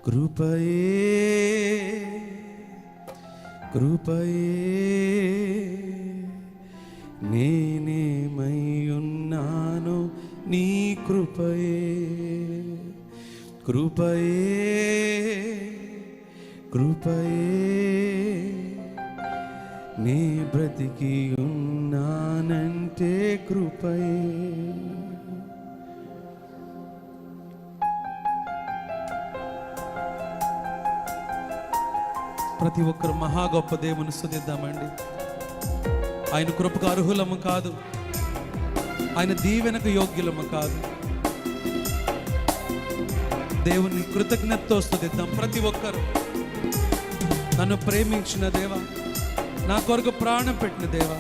కృపయే కృపయే నేనేమై ఉన్నాను నీ కృపయే కృపయే కృపయే నీ బ్రతికి ఉన్నానంటే కృపయే. ప్రతి ఒక్కరు మహా గొప్ప దేవుని స్తుతిద్దామండి. ఆయన కృపకు అర్హులము కాదు, ఆయన దీవెనకు యోగ్యులము కాదు. దేవుని కృతజ్ఞతతో స్తుతిద్దాం. ప్రతి ఒక్కరు నన్ను ప్రేమించిన దేవా, నా కొరకు ప్రాణం పెట్టిన దేవా,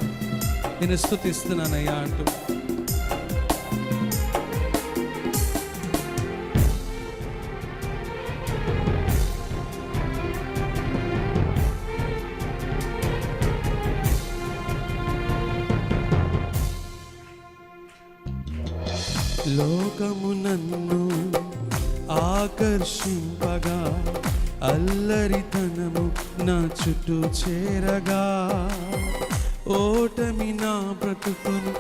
నేను స్తుతిస్తున్నానయ్యా అంటూ లోకము నన్ను ఆకర్షింపగా, అల్లరితనము నా చుట్టూ చేరగా, ఓటమి నా బ్రతుకును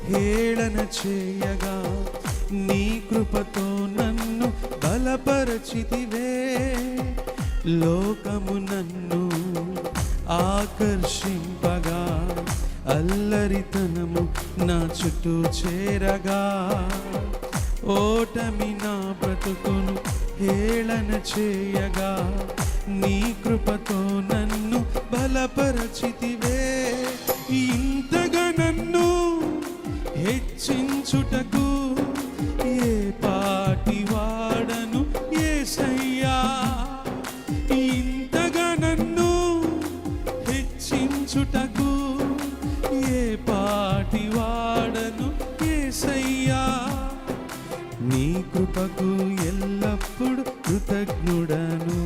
హేళన చేయగా, నీ కృపతో నన్ను బలపరచితివే. లోకము నన్ను ఆకర్షింపగా, అల్లరితనము నా చుట్టూ చేరగా, ఓటమి నా బ్రతుకును హేళన చేయగా, నీ కృపతో నన్ను బలపరచితివే. ఇంతగా నన్ను హెచ్చించుటకు ఏ పాటి వాడను యేసయ్యా. ఇంతగా నన్ను హెచ్చించుటకు ఏ పాటి వాడను యేసయ్యా. నీ కృపకు ఎల్లప్పుడు కృతజ్ఞుడను,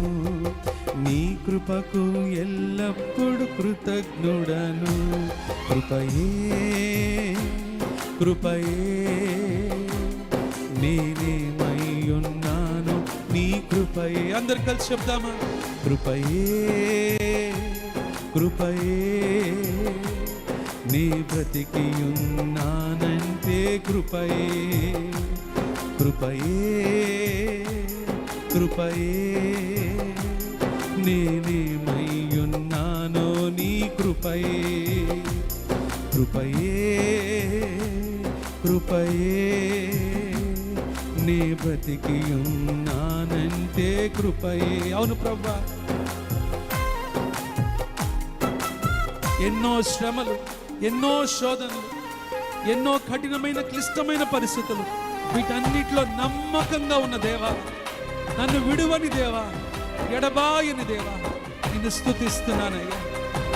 నీ కృపకు ఎల్లప్పుడు కృతజ్ఞుడను. కృపయే కృపయే నేనేమై ఉన్నాను నీ కృపయే. అందరు కలిసి చెప్దామా? కృపయే కృపయే నీ బ్రతికి ఉన్నానంటే కృపయే కృపయే కృపయే నేనేమై ఉన్నానో నీ కృపయే కృపయే కృపయే నీ బ్రతికి ఉన్నానంటే కృపయే. అవును ప్రభువా, ఎన్నో శ్రమలు, ఎన్నో శోధనలు, ఎన్నో కఠినమైన క్లిష్టమైన పరిస్థితులు, వీటన్నిటిలో నమ్మకంగా ఉన్న దేవా, నన్ను విడువని దేవా, ఎడబాయని దేవా, నిన్ను స్తుతిస్తున్నానయ్యా.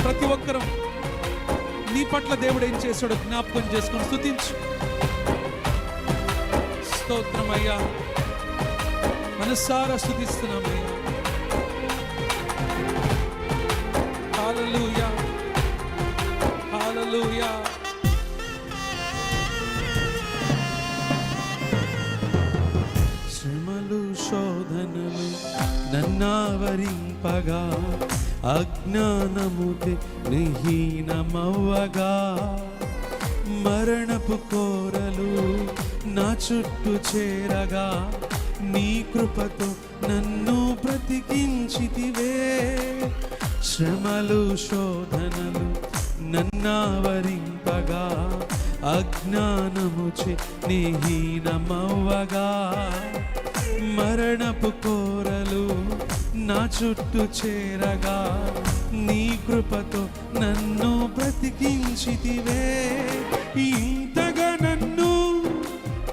ప్రతి ఒక్కరూ నీ పట్ల దేవుడు ఏం చేశాడో జ్ఞాపకం చేసుకొని స్తుతించు. స్తోత్రమయ్యా, మనసారా స్తుతిస్తున్నామయ్యా. హల్లెలూయా హల్లెలూయా. శ్రమలు శోధనలు నన్నావరింపగా, అజ్ఞానముతే నిహీనమవ్వగా, మరణపు కోరలు నా చుట్టూ చేరగా, నీ కృపతో నన్ను బ్రతికించితివే. శ్రమలు శోధనలు నన్నావరింపగా, అజ్ఞానముచే నిహీనమవ్వగా, మరణపు కోరలు నా చుట్టూ చేరగా, నీ కృపతో నన్ను బ్రతికించితివే. ఇంతగా నన్ను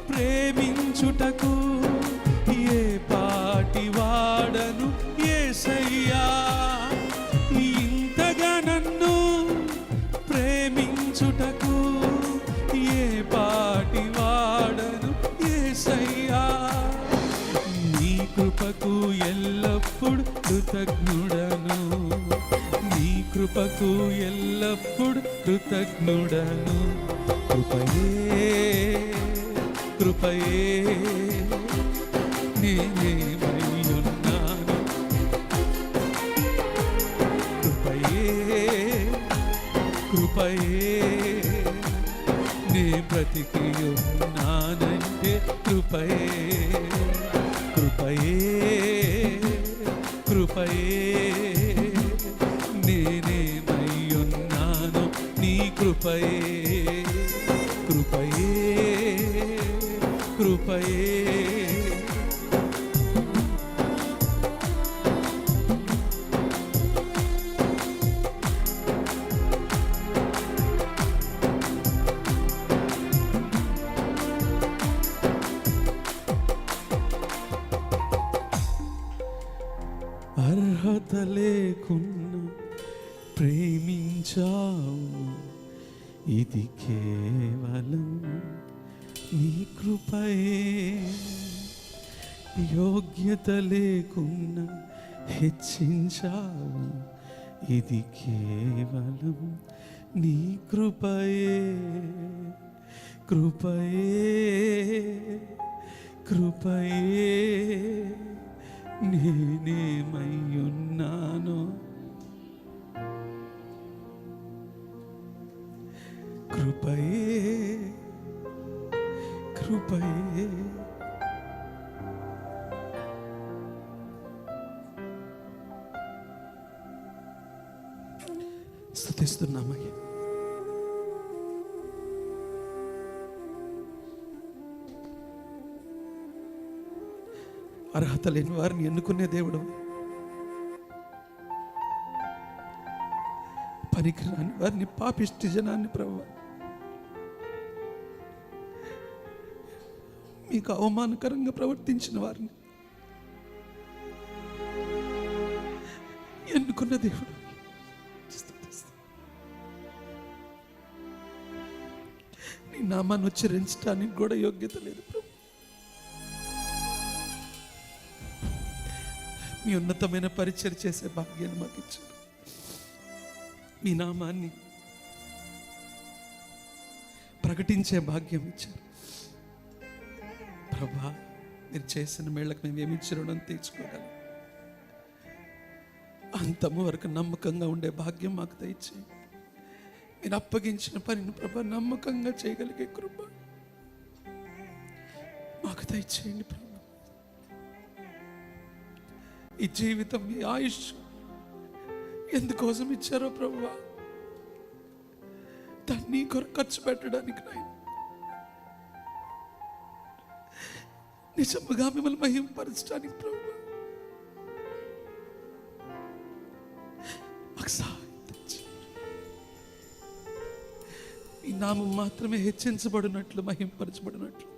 ప్రేమించుటకు ఏ పాటి వాడను యేసయ్యా. ఇంతగా నన్ను ప్రేమించుటకు ఏ పాటి వాడను యేసయ్యా. నీ కృపకు ఎల్లప్పుడు కృతజ్ఞుడను, నీ కృపకు ఎల్లప్పుడు కృతజ్ఞుడను. కృపయే కృపయే నేనేమై ఉన్నాను కృపయే నే బ్రతికి ఉన్నానంటే కృపయే కృపయే కృపయే నేనేమై ఉన్నాను నీ కృపయే కృపయే కృపయే అర్హత లేకున్నా ప్రేమించావు ఇది కేవలం నీ కృపయే యోగ్యత లేకున్నా హెచ్చించావు ఇది కేవలం నీ కృపయే కృపయే కృపయే నేనేమై ఉన్నాను కృపయే కృపయే స్తుతిస్తున్నామయ్యా. అర్హత లేని వారిని ఎన్నుకునే దేవుడు, పనికిరాని వారిని, పాపిష్టి జనాన్ని ప్రభువా మీకు అవమానకరంగా ప్రవర్తించిన వారిని ఎన్నుకున్న దేవుడు. నీ నామాన్ని ఉచ్చరించడానికి కూడా యోగ్యత లేదు ప్రభు. మీ ఉన్నతమైన పరిచయం చేసే భాగ్యాన్ని మాకు ఇచ్చారు. మీ నామాన్ని ప్రకటించే భాగ్యం ఇచ్చారు ప్రభా. మీరు చేసిన మేళ్ళకు మేము ఏమి రుణం తీర్చుకోగలం. అంతము వరకు నమ్మకంగా ఉండే భాగ్యం మాకు దయచే. మీరు అప్పగించిన పనిని ప్రభా నమ్మకంగా చేయగలిగే కృప మాకు దయచేయండి ప్రభా. ఈ జీవితం, ఈ ఆయుష్ ఎందుకోసం ఇచ్చారో ప్రభువా, దాన్ని కొరకు ఖర్చు పెట్టడానికి నాయన నిజముగా మిమ్మల్ని మహింపరచడానికి ప్రభువా మాకు సహాయం తెచ్చి ఈ నామం మాత్రమే హెచ్చించబడినట్లు, మహింపరచబడినట్లు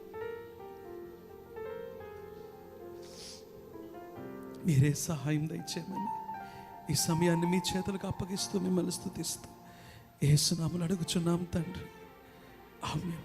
మీరే సహాయం దయచేయమని ఈ సమయాన్ని మీ చేతులకు అప్పగిస్తూ మిమ్మల్ని స్తుతిస్తూ యేసు నామములో అడుగుచున్నాం తండ్రి. ఆమేన్.